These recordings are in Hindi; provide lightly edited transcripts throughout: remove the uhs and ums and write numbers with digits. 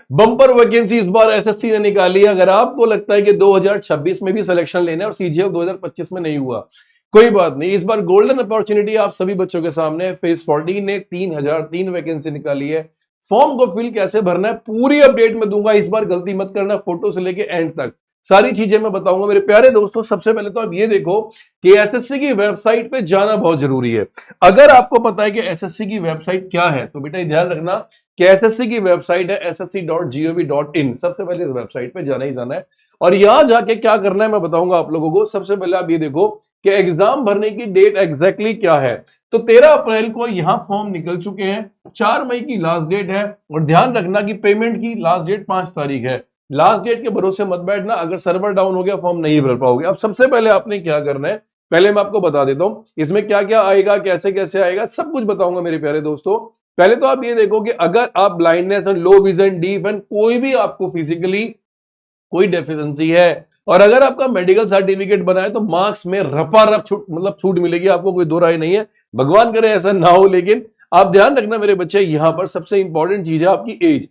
बम्पर वैकेंसी इस बार एसएससी ने निकाली है। अगर आपको लगता है कि 2026 में भी सिलेक्शन लेना है और सीजीएल 2025 में नहीं हुआ, कोई बात नहीं, इस बार गोल्डन अपॉर्चुनिटी आप सभी बच्चों के सामने है। फेज 14 ने 3003 वैकेंसी निकाली है। फॉर्म को फिल कैसे भरना है पूरी अपडेट में दूंगा, इस बार गलती मत करना, फोटो से लेके एंड तक सारी चीजें मैं बताऊंगा मेरे प्यारे दोस्तों। सबसे पहले तो आप ये देखो कि एसएससी की वेबसाइट पे जाना बहुत जरूरी है। अगर आपको पता है कि एसएससी की वेबसाइट क्या है तो बेटा ध्यान रखना कि एसएससी की वेबसाइट है ssc.gov.in। सबसे पहले इस वेबसाइट पे जाना ही जाना है और यहां जाके क्या करना है मैं बताऊंगा आप लोगों को। सबसे पहले आप ये देखो कि एग्जाम भरने की डेट एग्जैक्टली क्या है। तो 13 अप्रैल को यहां फॉर्म निकल चुके हैं, 4 मई की लास्ट डेट है और ध्यान रखना कि पेमेंट की लास्ट डेट 5 तारीख है। लास्ट डेट के भरोसे मत बैठना, अगर सर्वर डाउन हो गया फॉर्म नहीं भर पाओगे। अब सबसे पहले आपने क्या करना है, पहले मैं आपको बता देता हूं इसमें क्या क्या आएगा, कैसे कैसे आएगा, सब कुछ बताऊंगा मेरे प्यारे दोस्तों। पहले तो आप ये देखो कि अगर आप blindness and low vision, deaf and कोई भी आपको फिजिकली कोई डेफिशिएंसी है और अगर आपका मेडिकल सर्टिफिकेट बना है तो मार्क्स में रफा रफ छूट मतलब छूट मिलेगी आपको, कोई दो राय नहीं है, भगवान करे ऐसा ना हो। लेकिन आप ध्यान रखना मेरे बच्चे, यहां पर सबसे इंपॉर्टेंट चीज है आपकी एज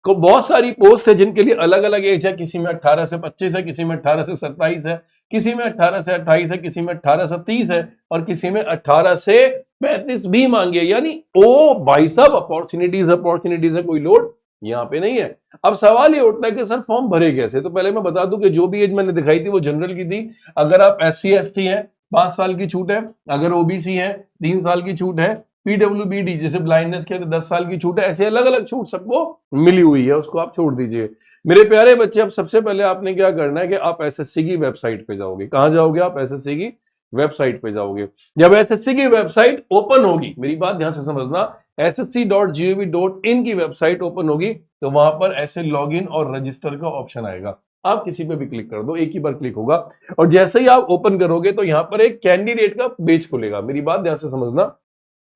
को। बहुत सारी पोस्ट है जिनके लिए अलग अलग एज है, किसी में 18 से 25 है, किसी में 18 से 27 है, किसी में 18 से 28 है, किसी में 18 से 30 है और किसी में 18 से 35 भी मांगी है। यानी ओ भाई साहब अपॉर्चुनिटीज अपॉर्चुनिटीज है, कोई लोड यहां पे नहीं है। अब सवाल ये उठता है कि सर फॉर्म भरे कैसे। तो पहले मैं बता दूं कि जो भी एज मैंने दिखाई थी वो जनरल की थी। अगर आप SC ST हैं 5 साल की छूट है, अगर ओबीसी है 3 साल की छूट है, पीडब्ल्यूबीडी जैसे ब्लाइंडनेस के तो 10 साल की छूट है, ऐसे अलग अलग छूट सबको मिली हुई है, उसको आप छोड़ दीजिए मेरे प्यारे बच्चे। अब सबसे पहले आपने क्या करना है कि आप एसएससी की वेबसाइट पे जाओगे। कहां जाओगे आप? एसएससी की वेबसाइट पे जाओगे। जब एसएससी की वेबसाइट ओपन होगी, मेरी बात ध्यान से समझना, ssc.gov.in की वेबसाइट ओपन होगी तो वहां पर ऐसे लॉगिन और रजिस्टर का ऑप्शन आएगा। आप किसी पे भी क्लिक कर दो, एक ही बार क्लिक होगा और जैसे ही आप ओपन करोगे तो यहां पर एक कैंडिडेट का पेज खुलेगा। मेरी बात ध्यान से समझना,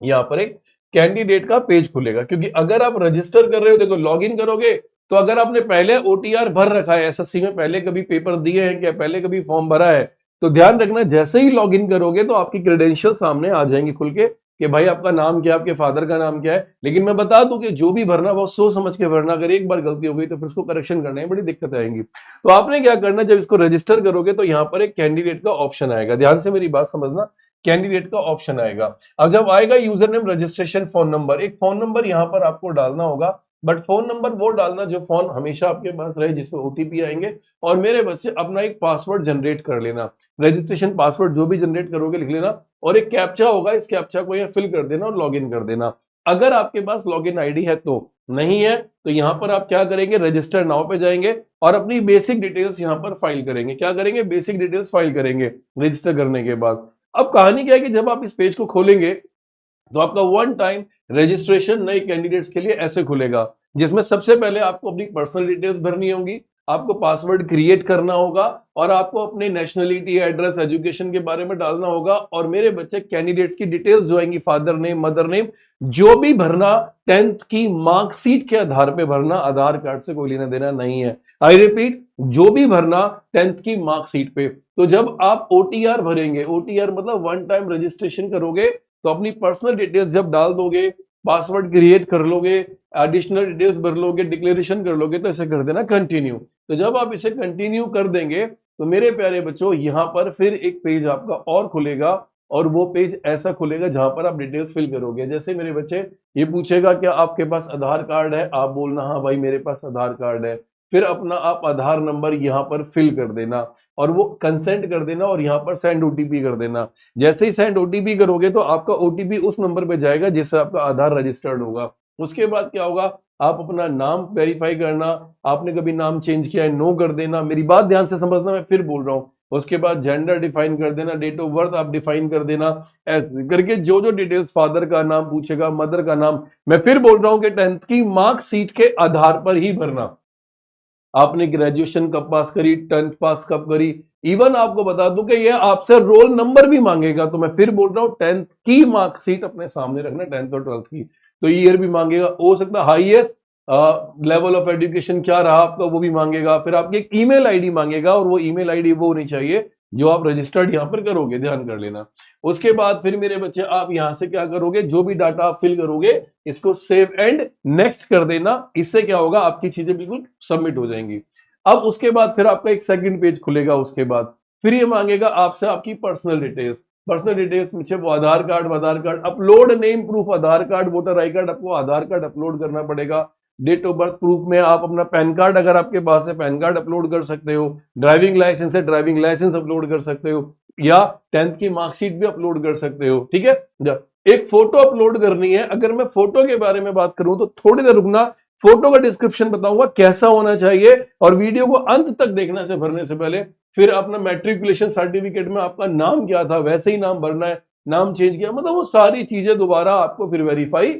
यहां पर एक कैंडिडेट का पेज खुलेगा क्योंकि अगर आप रजिस्टर कर रहे हो, देखो लॉग इन करोगे तो अगर आपने पहले ओटीआर भर रखा है, एसएससी में पहले कभी पेपर दिए हैं क्या, पहले कभी फॉर्म भरा है, तो ध्यान रखना जैसे ही लॉग इन करोगे तो आपकी क्रेडेंशियल सामने आ जाएंगे खुल के कि भाई आपका नाम क्या है, आपके फादर का नाम क्या है। लेकिन मैं बता दूं कि जो भी भरना वो सोच समझ के भरना, अगर एक बार गलती हो गई तो फिर उसको करेक्शन करने में बड़ी दिक्कत आएंगी। तो आपने क्या करना, जब इसको रजिस्टर करोगे तो यहाँ पर एक कैंडिडेट का ऑप्शन आएगा, ध्यान से मेरी बात समझना, कैंडिडेट का ऑप्शन आएगा। अब जब आएगा user name, registration, phone number, एक फोन नंबर यहां पर आपको डालना होगा, बट फोन नंबर वो डालना जो फोन हमेशा आपके पास रहे, जिसमें ओटीपी आएंगे। और मेरे बच्चे अपना एक पासवर्ड जनरेट कर लेना, रजिस्ट्रेशन पासवर्ड जो भी जनरेट करोगे लिख लेना और एक कैप्चा होगा, इस कैप्चा को यहाँ फिल कर देना और लॉगिन कर देना। अगर आपके पास लॉगिन आईडी है तो, नहीं है तो यहां पर आप क्या करेंगे, रजिस्टर नाउ पे जाएंगे और अपनी बेसिक डिटेल्स यहां पर फाइल करेंगे। क्या करेंगे? बेसिक डिटेल्स फाइल करेंगे रजिस्टर करने के बाद। अब कहानी क्या है कि जब आप इस पेज को खोलेंगे तो आपका वन टाइम रजिस्ट्रेशन नए कैंडिडेट्स के लिए ऐसे खुलेगा, जिसमें सबसे पहले आपको अपनी पर्सनल डिटेल्स भरनी होगी, आपको पासवर्ड क्रिएट करना होगा और आपको अपने नेशनलिटी, एड्रेस, एजुकेशन के बारे में डालना होगा। और मेरे बच्चे कैंडिडेट्स की डिटेल्स जो आएंगी, फादर नेम, मदर नेम, जो भी भरना 10th की मार्कशीट के आधार पे भरना, आधार कार्ड से कोई लेना देना नहीं है। आई रिपीट, जो भी भरना 10th की मार्कशीट पे। तो जब आप ओटीआर भरेंगे, ओटीआर मतलब वन टाइम रजिस्ट्रेशन करोगे, तो अपनी पर्सनल डिटेल्स जब डाल दोगे, पासवर्ड क्रिएट कर लोगे, एडिशनल डिटेल्स भर लोगे, डिक्लेरेशन कर लोगे, तो इसे कर देना कंटिन्यू। तो जब आप इसे कंटिन्यू कर देंगे तो मेरे प्यारे बच्चों यहां पर फिर एक पेज आपका और खुलेगा और वो पेज ऐसा खुलेगा जहां पर आप डिटेल्स फिल करोगे। जैसे मेरे बच्चे ये पूछेगा क्या आपके पास आधार कार्ड है, आप बोलना हाँ भाई मेरे पास आधार कार्ड है, फिर अपना आप आधार नंबर यहां पर फिल कर देना और वो कंसेंट कर देना और यहां पर सेंड ओटीपी कर देना। जैसे ही सेंड ओटीपी करोगे तो आपका ओटीपी उस नंबर पे जाएगा जिससे आपका आधार रजिस्टर्ड होगा। उसके बाद क्या होगा, आप अपना नाम वेरीफाई करना, आपने कभी नाम चेंज किया है नो कर देना, मेरी बात ध्यान से समझना, मैं फिर बोल रहा हूं। उसके बाद जेंडर डिफाइन कर देना, डेट ऑफ बर्थ आप डिफाइन कर देना, ऐसे करके जो जो डिटेल्स, फादर का नाम पूछेगा, मदर का नाम, मैं फिर बोल रहा हूं कि 10th की मार्कशीट के आधार पर ही भरना। आपने ग्रेजुएशन कब पास करी, 10th पास कब करी, इवन आपको बता दूं कि ये आपसे रोल नंबर भी मांगेगा। तो मैं फिर बोल रहा हूं 10th की मार्कशीट अपने सामने रखना, 10th और 12th की, तो ईयर भी मांगेगा, हो सकता है हाईएस्ट लेवल ऑफ एजुकेशन क्या रहा आपका वो भी मांगेगा। फिर आपकी एक ईमेल आईडी मांगेगा और वो ईमेल आईडी वो होनी चाहिए जो आप रजिस्टर्ड यहाँ पर करोगे, ध्यान कर लेना। उसके बाद फिर मेरे बच्चे आप यहाँ से क्या करोगे, जो भी डाटा आप फिल करोगे इसको सेव एंड नेक्स्ट कर देना। इससे क्या होगा, आपकी चीजें बिल्कुल सबमिट हो जाएंगी। अब उसके बाद फिर आपका एक सेकंड पेज खुलेगा। उसके बाद फिर ये मांगेगा आपसे आपकी पर्सनल डिटेल्स। पर्सनल डिटेल्स में वो Aadhaar card upload name proof, Aadhaar card, voter I card, आपको आधार कार्ड अपलोड करना पड़ेगा। डेट ऑफ बर्थ प्रूफ में आप अपना पैन कार्ड, अगर आपके पास है पैन कार्ड अपलोड कर सकते हो। ड्राइविंग लाइसेंस है, ड्राइविंग लाइसेंस अपलोड कर सकते हो, या 10th की मार्कशीट भी अपलोड कर सकते हो। ठीक है, एक फोटो अपलोड करनी है। अगर मैं फोटो के बारे में बात करूं तो थोड़ी देर रुकना, फोटो का डिस्क्रिप्शन बताऊंगा कैसा होना चाहिए, और वीडियो को अंत तक देखना से भरने से पहले। फिर अपना मैट्रिकुलेशन सर्टिफिकेट में आपका नाम क्या था वैसे ही नाम भरना है, नाम चेंज किया मतलब वो सारी चीजें दोबारा आपको फिर वेरीफाई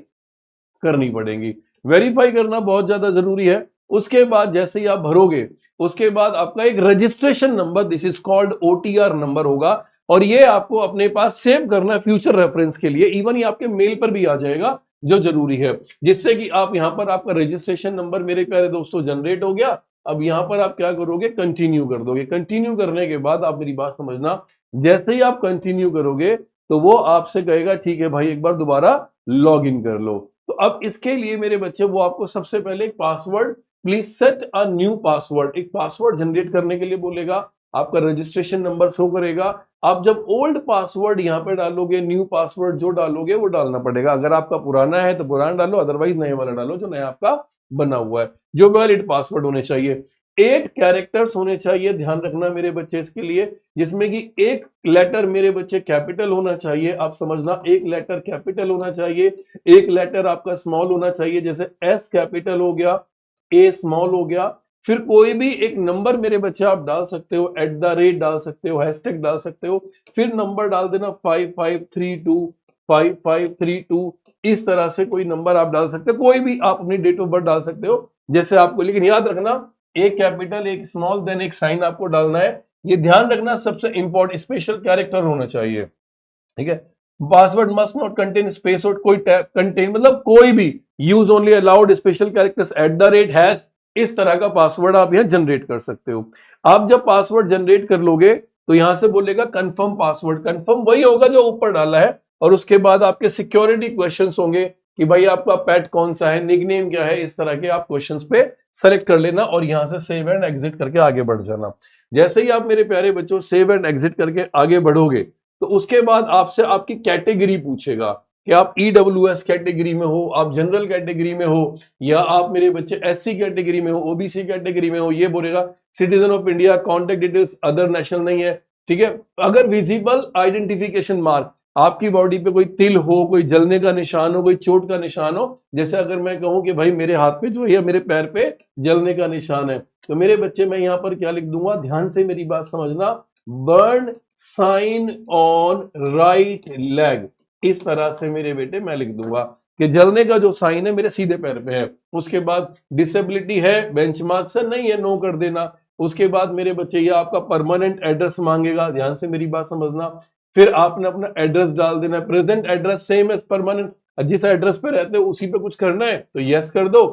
करनी पड़ेंगी। वेरीफाई करना बहुत ज्यादा जरूरी है। उसके बाद जैसे ही आप भरोगे, उसके बाद आपका एक registration number, this is called OTR number होगा, और ये आपको अपने पास सेव करना है फ्यूचर रेफरेंस के लिए। इवन ये आपके मेल पर भी आ जाएगा, जो जरूरी है, जिससे कि आप यहां पर आपका रजिस्ट्रेशन नंबर मेरे प्यारे दोस्तों जनरेट हो गया। अब यहां पर आप क्या करोगे, कंटिन्यू कर दोगे। कंटिन्यू करने के बाद आप मेरी बात समझना, जैसे ही आप कंटिन्यू करोगे तो वो आपसे कहेगा ठीक है भाई एक बार दोबारा लॉग इन कर लो। तो अब इसके लिए मेरे बच्चे वो आपको सबसे पहले एक password, please set a new password, एक पासवर्ड जनरेट करने के लिए बोलेगा। आपका रजिस्ट्रेशन नंबर शो करेगा। आप जब ओल्ड पासवर्ड यहाँ पे डालोगे, न्यू पासवर्ड जो डालोगे वो डालना पड़ेगा। अगर आपका पुराना है तो पुराना डालो, अदरवाइज नए वाला डालो जो नया आपका बना हुआ है। जो वैलिड पासवर्ड होने चाहिए, 8 कैरेक्टर्स होने चाहिए, ध्यान रखना मेरे बच्चे इसके लिए, जिसमें कि एक लेटर मेरे बच्चे कैपिटल होना चाहिए। आप समझना, एक लेटर कैपिटल होना चाहिए, एक लेटर आपका स्मॉल होना चाहिए, जैसे एस कैपिटल हो गया, ए स्मॉल हो गया। फिर कोई भी एक नंबर मेरे बच्चे आप डाल सकते हो, एट द रेट डाल सकते हो, हैशटैग डाल सकते हो, फिर नंबर डाल देना 5532 5532। इस तरह से कोई नंबर आप डाल सकते हो, कोई भी आप अपनी डेट ऑफ बर्थ डाल सकते हो जैसे आपको, लेकिन याद रखना एक कैपिटल एक स्मॉल देन एक साइन आपको डालना है। ये ध्यान रखना, सबसे इंपॉर्टेंट स्पेशल कैरेक्टर होना चाहिए। ठीक है, password must not contain space और कोई कंटेन मतलब कोई भी use only allowed special characters at the rate hash, इस तरह का पासवर्ड आप यहां जनरेट कर सकते हो। आप जब पासवर्ड जनरेट कर लोगे तो यहां से बोलेगा कंफर्म पासवर्ड। कंफर्म वही होगा जो ऊपर डाला है, और उसके बाद आपके सिक्योरिटी क्वेश्चंस होंगे कि भाई आपका पेट कौन सा है, निकनेम क्या है, इस तरह के आप क्वेश्चंस पे सेलेक्ट कर लेना और यहां से सेव एंड एग्जिट करके आगे बढ़ जाना। जैसे ही आप मेरे प्यारे बच्चों सेव एंड एग्जिट करके आगे बढ़ोगे तो उसके बाद आपसे आपकी कैटेगरी पूछेगा कि आप ईडब्ल्यूएस कैटेगरी में हो, आप जनरल कैटेगरी में हो, या आप मेरे बच्चे एससी कैटेगरी में हो, ओबीसी कैटेगरी में हो। ये बोलेगा citizen of India, contact details other national नहीं है। ठीक है, अगर विजिबल आइडेंटिफिकेशन मार्क, आपकी बॉडी पे कोई तिल हो, कोई जलने का निशान हो, कोई चोट का निशान हो, जैसे अगर मैं कहूं कि भाई मेरे हाथ पे जो है मेरे पैर पे जलने का निशान है, तो मेरे बच्चे मैं यहां पर क्या लिख दूंगा, ध्यान से मेरी बात समझना, burn sign on right leg. इस तरह से मेरे बेटे मैं लिख दूंगा कि जलने का जो साइन है मेरे सीधे पैर पे है। उसके बाद डिसेबिलिटी है, बेंचमार्क से नहीं है, नो कर देना। उसके बाद मेरे बच्चे ये आपका परमानेंट एड्रेस मांगेगा, ध्यान से मेरी बात समझना। फिर आपने अपना एड्रेस डाल देना, present address same as permanent, जिस एड्रेस पे रहते हो उसी पे कुछ करना है तो यस कर दो।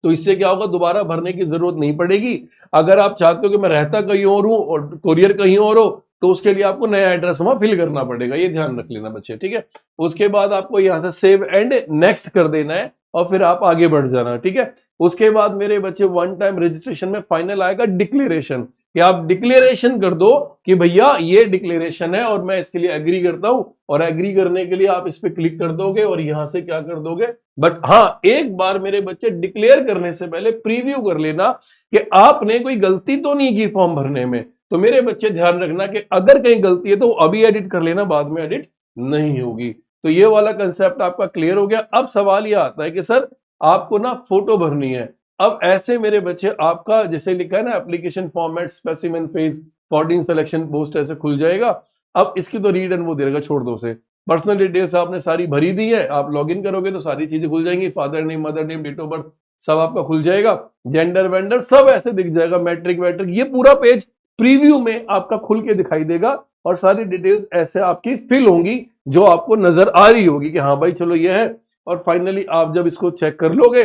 तो इससे क्या होगा, दोबारा भरने की जरूरत नहीं पड़ेगी। अगर आप चाहते हो कि मैं रहता कहीं और हूं और कोरियर कहीं और हो तो उसके लिए आपको नया एड्रेस वहां फिल करना पड़ेगा, ये ध्यान रख लेना बच्चे। ठीक है, उसके बाद आपको यहां से सेव एंड नेक्स्ट कर देना है और फिर आप आगे बढ़ जाना। ठीक है, उसके बाद मेरे बच्चे वन टाइम रजिस्ट्रेशन में फाइनल आएगा डिक्लेरेशन, कि आप डिक्लेरेशन कर दो कि भैया ये डिक्लेरेशन है और मैं इसके लिए एग्री करता हूं, और एग्री करने के लिए आप इस पे क्लिक कर दोगे और यहां से क्या कर दोगे। बट हाँ, एक बार मेरे बच्चे डिक्लेयर करने से पहले प्रीव्यू कर लेना कि आपने कोई गलती तो नहीं की फॉर्म भरने में। तो मेरे बच्चे ध्यान रखना कि अगर कहीं गलती है तो अभी एडिट कर लेना, बाद में एडिट नहीं होगी। तो ये वाला कंसेप्ट आपका क्लियर हो गया। अब सवाल ये आता है कि सर आपको ना फोटो भरनी है। अब ऐसे मेरे बच्चे आपका जैसे लिखा है ना application format specimen phase 14 selection post ऐसे खुल जाएगा। अब इसकी तो रीड एंड वो देगा, छोड़ दो उसे। पर्सनल डिटेल्स आपने सारी भरी दी है, आप लॉगिन करोगे तो सारी चीजें खुल जाएंगी, father name, mother name, date of birth सब आपका खुल जाएगा, जेंडर वेंडर सब ऐसे दिख जाएगा, मैट्रिक वैट्रिक, ये पूरा पेज प्रीव्यू में आपका खुल के दिखाई देगा और सारी डिटेल्स ऐसे आपकी फिल होंगी जो आपको नजर आ रही होगी कि हाँ भाई चलो ये है। और फाइनली आप जब इसको चेक कर लोगे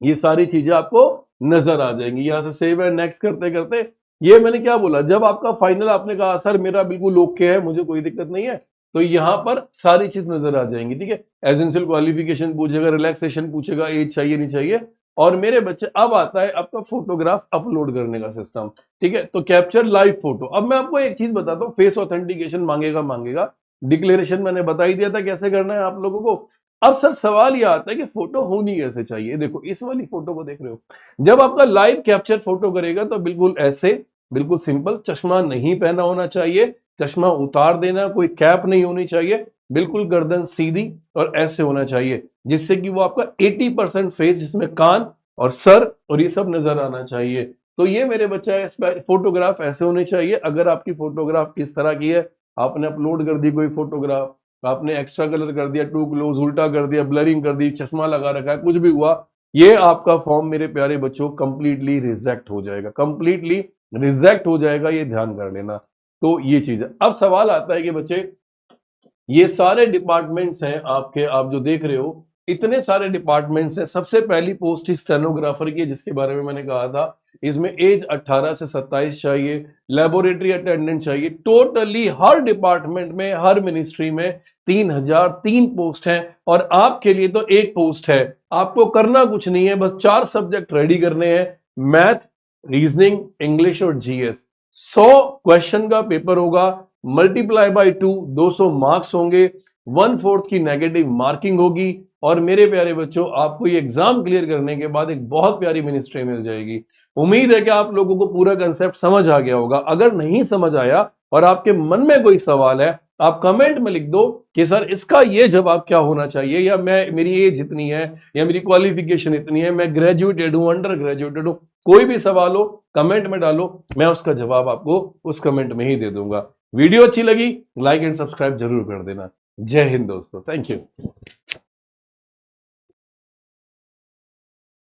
ये सारी चीजें आपको नजर आ जाएंगी। यहां से सेव एंड नेक्स्ट करते करते ये मैंने क्या बोला, जब आपका फाइनल आपने कहा सर मेरा बिल्कुल ओके है, मुझे कोई दिक्कत नहीं है, तो यहां पर सारी चीज नजर आ जाएंगी, ठीक है। एजेंशियल क्वालिफिकेशन पूछेगा, रिलैक्सेशन पूछेगा, एज चाहिए नहीं चाहिए, और मेरे बच्चे अब आता है आपका फोटोग्राफ अपलोड करने का सिस्टम, ठीक है। तो कैप्चर लाइव फोटो। अब मैं आपको एक चीज बताता हूँ, फेस ऑथेंटिकेशन मांगेगा, डिक्लेरेशन मैंने बता ही दिया था कैसे करना है आप लोगों को। अब सर सवाल ये आता है कि फोटो होनी कैसे चाहिए। देखो इस वाली फोटो को देख रहे हो, जब आपका लाइव कैप्चर फोटो करेगा तो बिल्कुल ऐसे, बिल्कुल सिंपल, चश्मा नहीं पहना होना चाहिए, चश्मा उतार देना, कोई कैप नहीं होनी चाहिए, बिल्कुल गर्दन सीधी और ऐसे होना चाहिए, जिससे कि वो आपका 80% फेस, जिसमें कान और सर और ये सब नजर आना चाहिए। तो ये मेरे बच्चा फोटोग्राफ ऐसे होने चाहिए। अगर आपकी फोटोग्राफ इस तरह की है, आपने अपलोड कर दी कोई फोटोग्राफ, आपने एक्स्ट्रा कलर कर दिया, टू क्लोज उल्टा कर दिया, ब्लरिंग कर दी, चश्मा लगा रखा है, कुछ भी हुआ, ये आपका फॉर्म मेरे प्यारे बच्चों कंप्लीटली रिजेक्ट हो जाएगा, कंप्लीटली रिजेक्ट हो जाएगा, ये ध्यान कर लेना। तो ये चीज है। अब सवाल आता है कि बच्चे ये सारे डिपार्टमेंट्स हैं आपके, आप जो देख रहे हो इतने सारे डिपार्टमेंट्स हैं, सबसे पहली पोस्ट ही स्टेनोग्राफर की है, जिसके बारे में मैंने कहा था, इसमें एज 18 से 27 चाहिए, लेबोरेटरी अटेंडेंट चाहिए। टोटली हर डिपार्टमेंट में, हर मिनिस्ट्री में 3003 पोस्ट हैं, और आपके लिए तो एक पोस्ट है। आपको करना कुछ नहीं है, बस 4 सब्जेक्ट रेडी करने हैं, मैथ, रीजनिंग, इंग्लिश और जीएस। 100 क्वेश्चन का पेपर होगा, मल्टीप्लाई बाय 2, 200 मार्क्स होंगे, 1/4 की नेगेटिव मार्किंग होगी, और मेरे प्यारे बच्चों आपको ये एग्जाम क्लियर करने के बाद एक बहुत प्यारी मिनिस्ट्री मिल जाएगी। उम्मीद है कि आप लोगों को पूरा कंसेप्ट समझ आ गया होगा। अगर नहीं समझ आया और आपके मन में कोई सवाल है, आप कमेंट में लिख दो कि सर इसका ये जवाब क्या होना चाहिए, या मैं, मेरी एज इतनी है, या मेरी क्वालिफिकेशन इतनी है, मैं ग्रेजुएटेड हूं, अंडर ग्रेजुएटेड हूं, कोई भी सवाल हो कमेंट में डालो, मैं उसका जवाब आपको उस कमेंट में ही दे दूंगा। वीडियो अच्छी लगी लाइक एंड सब्सक्राइब जरूर कर देना। जय हिंद दोस्तों, थैंक यू।